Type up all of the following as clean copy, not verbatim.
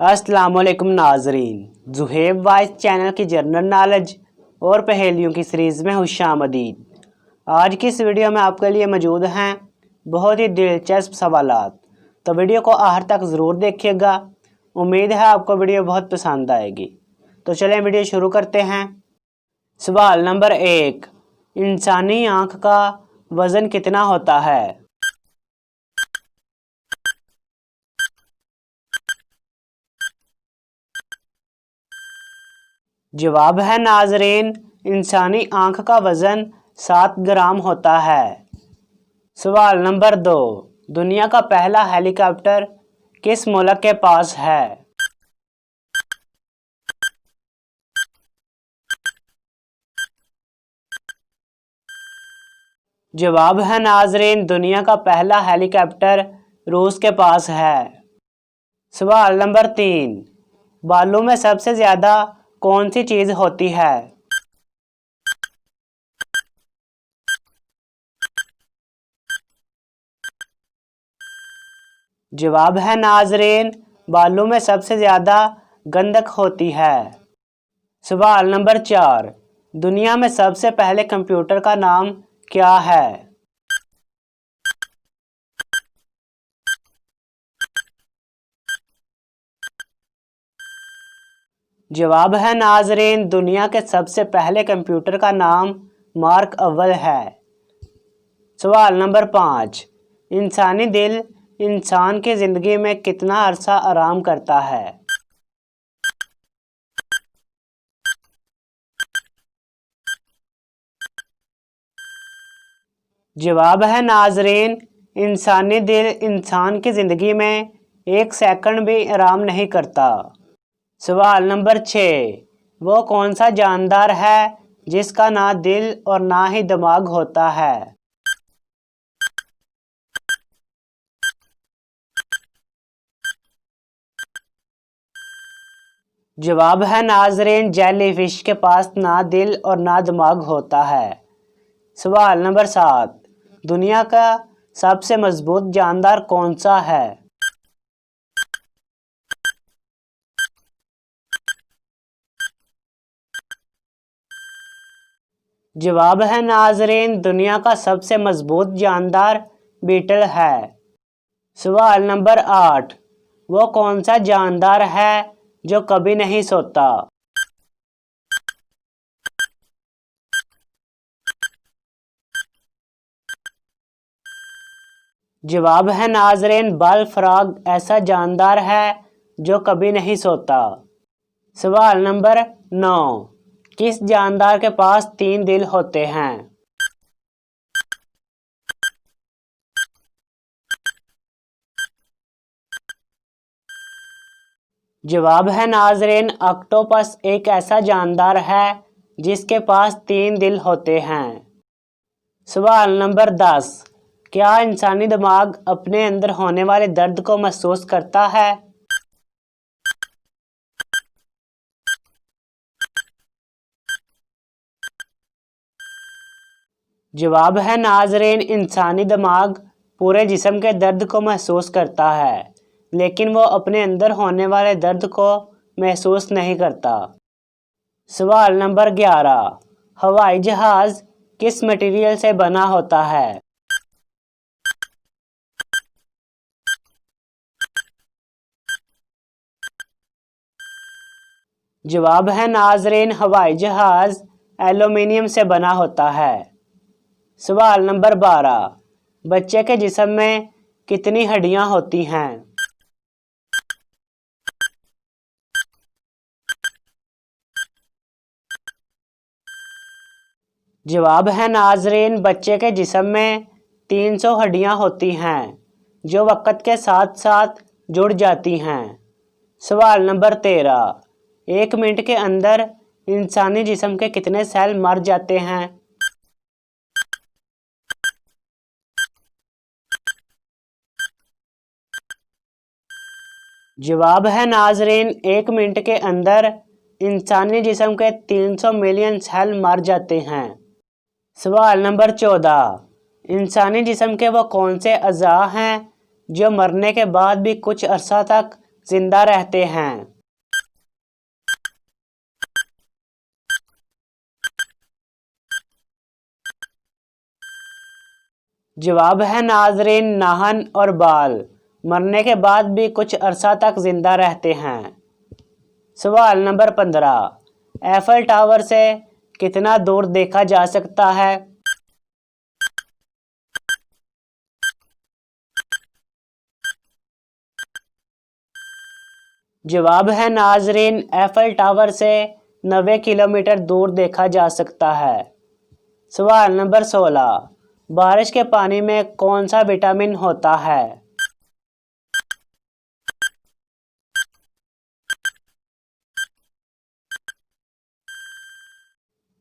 अस्सलाम वालेकुम नाजरीन, ज़ुहैब वाइस चैनल की जनरल नॉलेज और पहेलियों की सीरीज़ में खुशामदीद। आज की इस वीडियो में आपके लिए मौजूद हैं बहुत ही दिलचस्प सवालात, तो वीडियो को आखिर तक ज़रूर देखिएगा। उम्मीद है आपको वीडियो बहुत पसंद आएगी। तो चलें वीडियो शुरू करते हैं। सवाल नंबर 1, इंसानी आँख का वज़न कितना होता है? जवाब है नाजरीन, इंसानी आँख का वज़न 7 ग्राम होता है। सवाल नंबर 2, दुनिया का पहला हेलीकॉप्टर किस मुल्क के पास है? जवाब है नाजरीन, दुनिया का पहला हेलीकॉप्टर रूस के पास है। सवाल नंबर 3, बालों में सबसे ज़्यादा कौन सी चीज़ होती है? जवाब है नाजरीन, बालों में सबसे ज़्यादा गंधक होती है। सवाल नंबर 4, दुनिया में सबसे पहले कंप्यूटर का नाम क्या है? जवाब है नाजरीन, दुनिया के सबसे पहले कंप्यूटर का नाम मार्क अव्वल है। सवाल नंबर 5, इंसानी दिल इंसान की ज़िंदगी में कितना अरसा आराम करता है? जवाब है नाजरीन, इंसानी दिल इंसान की ज़िंदगी में 1 सेकंड भी आराम नहीं करता। सवाल नंबर 6, वो कौन सा जानदार है जिसका ना दिल और ना ही दिमाग होता है? जवाब है नाजरीन, जेलीफिश के पास ना दिल और ना दिमाग होता है। सवाल नंबर 7, दुनिया का सबसे मजबूत जानदार कौन सा है? जवाब है नाजरीन, दुनिया का सबसे मजबूत जानदार बीटल है। सवाल नंबर 8, वो कौन सा जानदार है जो कभी नहीं सोता? जवाब है नाजरीन, बल फ्रॉग ऐसा जानदार है जो कभी नहीं सोता। सवाल नंबर 9, किस जानदार के पास 3 दिल होते हैं? जवाब है नाजरीन, ऑक्टोपस एक ऐसा जानदार है जिसके पास 3 दिल होते हैं। सवाल नंबर 10, क्या इंसानी दिमाग अपने अंदर होने वाले दर्द को महसूस करता है? जवाब है नाजरीन, इंसानी दिमाग पूरे जिस्म के दर्द को महसूस करता है, लेकिन वो अपने अंदर होने वाले दर्द को महसूस नहीं करता। सवाल नंबर 11, हवाई जहाज़ किस मटेरियल से बना होता है? जवाब है नाजरीन, हवाई जहाज़ एल्यूमीनियम से बना होता है। सवाल नंबर 12, बच्चे के जिस्म में कितनी हड्डियां होती हैं? जवाब है नाजरीन, बच्चे के जिस्म में 300 हड्डियां होती हैं जो वक़्त के साथ साथ जुड़ जाती हैं। सवाल नंबर 13, 1 मिनट के अंदर इंसानी जिस्म के कितने सेल मर जाते हैं? जवाब है नाजरीन, 1 मिनट के अंदर इंसानी जिस्म के 300 मिलियन सेल मर जाते हैं। सवाल नंबर 14, इंसानी जिस्म के वो कौन से अज़ा हैं जो मरने के बाद भी कुछ अरसा तक जिंदा रहते हैं? जवाब है नाजरीन, नाहन और बाल मरने के बाद भी कुछ अरसा तक जिंदा रहते हैं। सवाल नंबर 15, एफल टावर से कितना दूर देखा जा सकता है? जवाब है नाजरीन, एफल टावर से 90 किलोमीटर दूर देखा जा सकता है। सवाल नंबर 16, बारिश के पानी में कौन सा विटामिन होता है?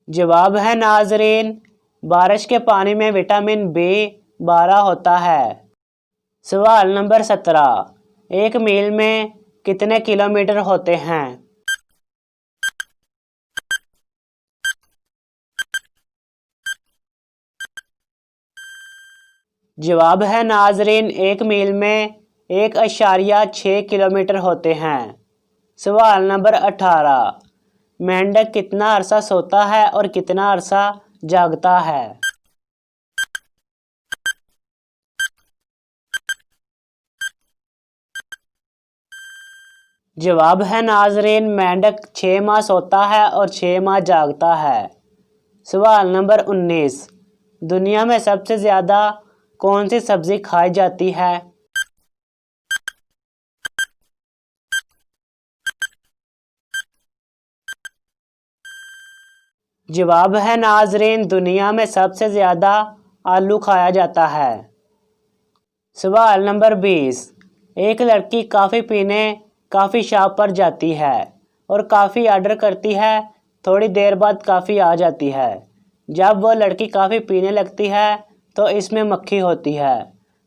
जवाब है नाजरीन, बारिश के पानी में विटामिन B12 होता है। सवाल नंबर 17, एक मील में कितने किलोमीटर होते हैं? जवाब है नाजरीन, एक मील में 1.6 किलोमीटर होते हैं। सवाल नंबर 18, मेंढक कितना अरसा सोता है और कितना अरसा जागता है? जवाब है नाजरीन, मेंढक 6 माह सोता है और 6 माह जागता है। सवाल नंबर 19, दुनिया में सबसे ज़्यादा कौन सी सब्ज़ी खाई जाती है? जवाब है नाजरीन, दुनिया में सबसे ज़्यादा आलू खाया जाता है। सवाल नंबर 20, एक लड़की कॉफ़ी पीने कॉफ़ी शॉप पर जाती है और कॉफ़ी ऑर्डर करती है। थोड़ी देर बाद कॉफ़ी आ जाती है। जब वो लड़की कॉफ़ी पीने लगती है तो इसमें मक्खी होती है।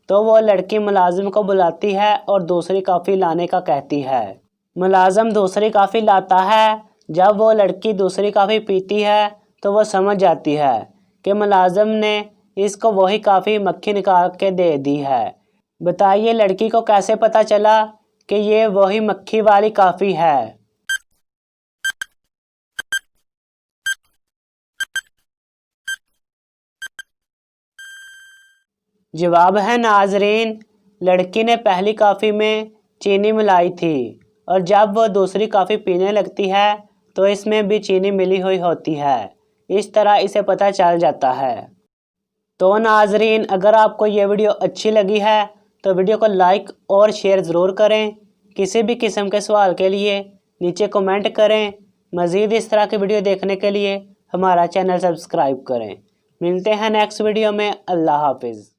तो वो लड़की मुलाजिम को बुलाती है और दूसरी कॉफ़ी लाने का कहती है। मुलाजिम दूसरी कॉफ़ी लाता है। जब वो लड़की दूसरी कॉफ़ी पीती है तो वो समझ जाती है कि मुलाजिम ने इसको वही कॉफ़ी मक्खी निकाल के दे दी है। बताइए लड़की को कैसे पता चला कि ये वही मक्खी वाली कॉफ़ी है? जवाब है नाजरीन, लड़की ने पहली कॉफ़ी में चीनी मिलाई थी और जब वो दूसरी कॉफ़ी पीने लगती है तो इसमें भी चीनी मिली हुई होती है। इस तरह इसे पता चल जाता है। तो नाजरीन, अगर आपको ये वीडियो अच्छी लगी है तो वीडियो को लाइक और शेयर ज़रूर करें। किसी भी किस्म के सवाल के लिए नीचे कमेंट करें। मज़ीद इस तरह की वीडियो देखने के लिए हमारा चैनल सब्सक्राइब करें। मिलते हैं नेक्स्ट वीडियो में। अल्लाह हाफिज़।